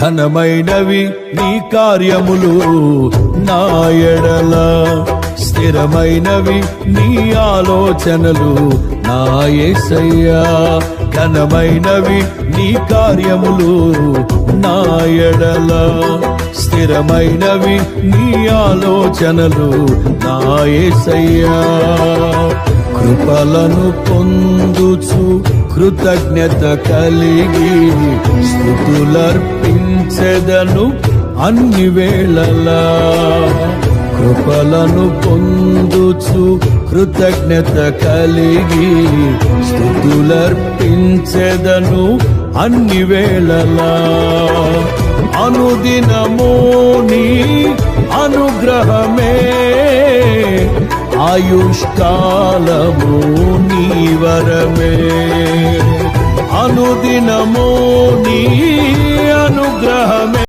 ఘనమైనవి నీ కార్యములు నా ఎడల, స్థిరమైనవి నీ ఆలోచనలు నా యేసయ్యా. ఘనమైనవి నీ కార్యములు నా ఎడల, స్థిరమైనవి నీ ఆలోచనలు నా యేసయ్యా. కృపలను పొందుచు కృతజ్ఞత కలిగి స్తుతులర్పించెదను అన్ని వేళలా. కృపలను పొందుచు కృతజ్ఞత కలిగి స్తుతులర్పించెదను అన్ని వేళలా. అనుదినము నీ అనుగ్రహమే, ఆయుష్కాలము నీ వరమే. అనుదినము నీ అనుగ్రహమే.